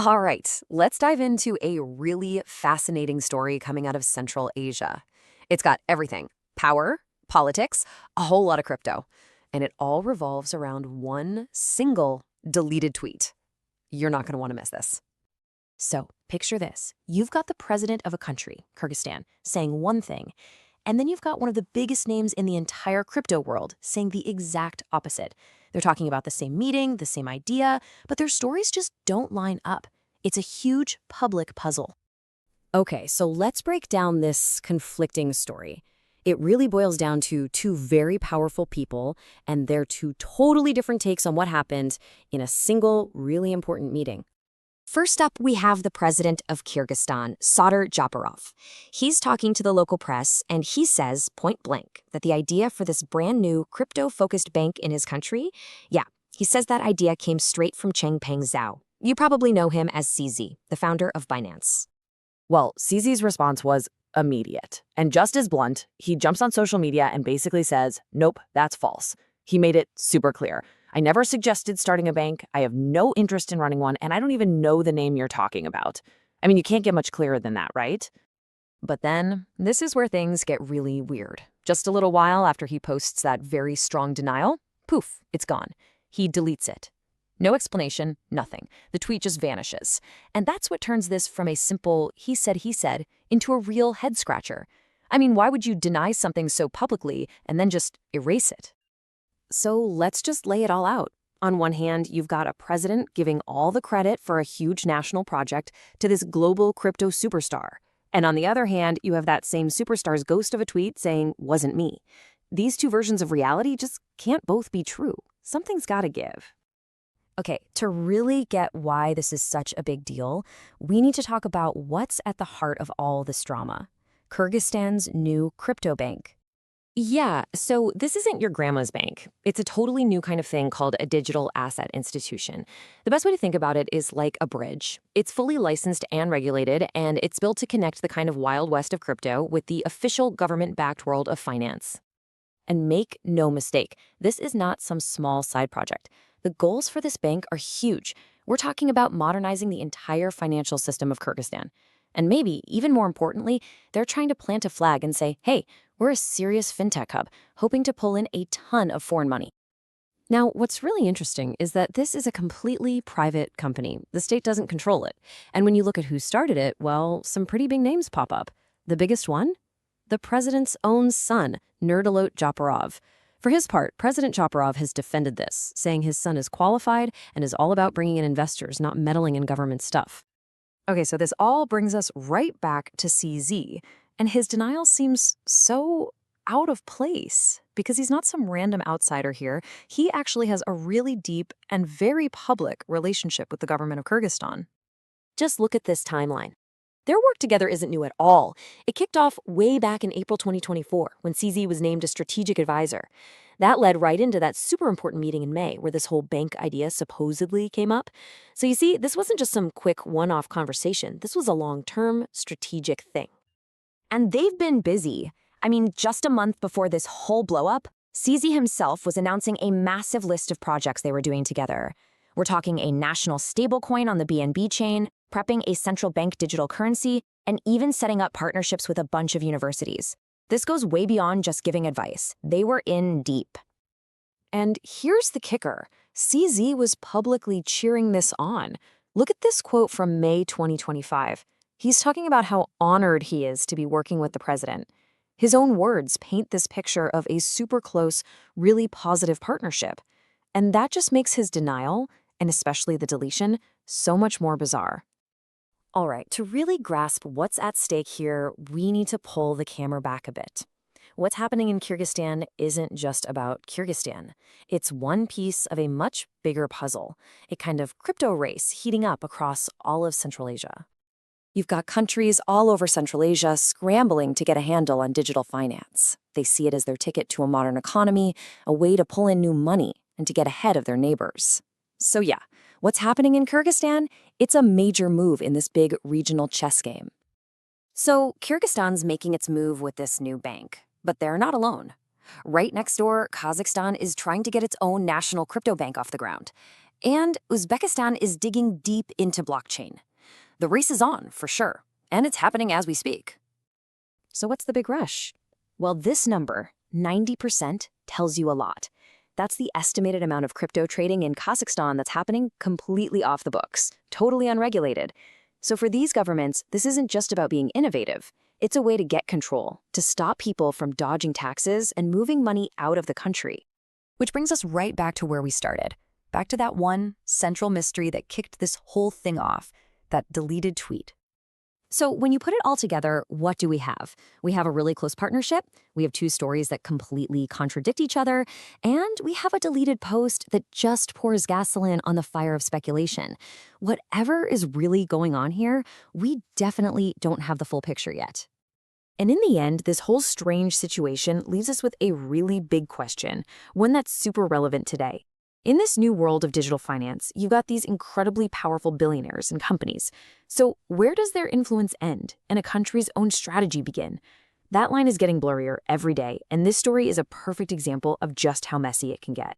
All right, let's dive into a really fascinating story coming out of Central Asia. It's got everything: power, politics, a whole lot of crypto. And it all revolves around one single deleted tweet. You're not going to want to miss this. So, picture this. You've got the president of a country, Kyrgyzstan, saying one thing, and then you've got one of the biggest names in the entire crypto world saying the exact opposite. They're talking about the same meeting, the same idea, but their stories just don't line up. It's a huge public puzzle. Okay, so let's break down this conflicting story. It really boils down to two very powerful people and their two totally different takes on what happened in a single, really important meeting. First up, we have the president of Kyrgyzstan, Sadyr Japarov. He's talking to the local press, and he says, point blank, that the idea for this brand new crypto-focused bank in his country, he says that idea came straight from Changpeng Zhao. You probably know him as CZ, the founder of Binance. Well, CZ's response was immediate. And just as blunt, he jumps on social media and basically says, nope, that's false. He made it super clear. I never suggested starting a bank. I have no interest in running one, and I don't even know the name you're talking about. I mean, you can't get much clearer than that, right? But then, this is where things get really weird. Just a little while after he posts that very strong denial, poof, it's gone. He deletes it. No explanation, nothing. The tweet just vanishes. And that's what turns this from a simple he said, into a real head-scratcher. I mean, why would you deny something so publicly and then just erase it? So let's just lay it all out. On one hand, you've got a president giving all the credit for a huge national project to this global crypto superstar. And on the other hand, you have that same superstar's ghost of a tweet saying, wasn't me. These two versions of reality just can't both be true. Something's got to give. Okay, to really get why this is such a big deal, we need to talk about what's at the heart of all this drama: Kyrgyzstan's new crypto bank. Yeah, so this isn't your grandma's bank. It's a totally new kind of thing called a digital asset institution. The best way to think about it is like a bridge. It's fully licensed and regulated, and it's built to connect the kind of Wild West of crypto with the official government-backed world of finance. And make no mistake, this is not some small side project. The goals for this bank are huge. We're talking about modernizing the entire financial system of Kyrgyzstan. And maybe, even more importantly, they're trying to plant a flag and say, hey, we're a serious fintech hub, hoping to pull in a ton of foreign money. Now, what's really interesting is that this is a completely private company. The state doesn't control it. And when you look at who started it, well, some pretty big names pop up. The biggest one? The president's own son, Bereket Japarov. For his part, President Japarov has defended this, saying his son is qualified and is all about bringing in investors, not meddling in government stuff. Okay, so this all brings us right back to CZ, and his denial seems so out of place because he's not some random outsider here. He actually has a really deep and very public relationship with the government of Kyrgyzstan. Just look at this timeline. Their work together isn't new at all. It kicked off way back in April 2024 when CZ was named a strategic advisor. That led right into that super important meeting in May where this whole bank idea supposedly came up. So you see, this wasn't just some quick one-off conversation. This was a long-term strategic thing. And they've been busy. I mean, just a month before this whole blow-up, CZ himself was announcing a massive list of projects they were doing together. We're talking a national stablecoin on the BNB chain, prepping a central bank digital currency, and even setting up partnerships with a bunch of universities. This goes way beyond just giving advice. They were in deep. And here's the kicker. CZ was publicly cheering this on. Look at this quote from May 2025. He's talking about how honored he is to be working with the president. His own words paint this picture of a super close, really positive partnership. And that just makes his denial, and especially the deletion, so much more bizarre. All right, to really grasp what's at stake here, we need to pull the camera back a bit. What's happening in Kyrgyzstan isn't just about Kyrgyzstan. It's one piece of a much bigger puzzle, a kind of crypto race heating up across all of Central Asia. You've got countries all over Central Asia scrambling to get a handle on digital finance. They see it as their ticket to a modern economy, a way to pull in new money, and to get ahead of their neighbors. So yeah, what's happening in Kyrgyzstan? It's a major move in this big regional chess game. So Kyrgyzstan's making its move with this new bank, but they're not alone. Right next door, Kazakhstan is trying to get its own national crypto bank off the ground. And Uzbekistan is digging deep into blockchain. The race is on, for sure, and it's happening as we speak. So what's the big rush? Well, this number, 90%, tells you a lot. That's the estimated amount of crypto trading in Kazakhstan that's happening completely off the books, totally unregulated. So for these governments, this isn't just about being innovative. It's a way to get control, to stop people from dodging taxes and moving money out of the country. Which brings us right back to where we started, back to that one central mystery that kicked this whole thing off, that deleted tweet. So when you put it all together, what do we have? We have a really close partnership, we have two stories that completely contradict each other, and we have a deleted post that just pours gasoline on the fire of speculation. Whatever is really going on here, we definitely don't have the full picture yet. And in the end, this whole strange situation leaves us with a really big question, one that's super relevant today. In this new world of digital finance, you've got these incredibly powerful billionaires and companies. So where does their influence end and a country's own strategy begin? That line is getting blurrier every day, and this story is a perfect example of just how messy it can get.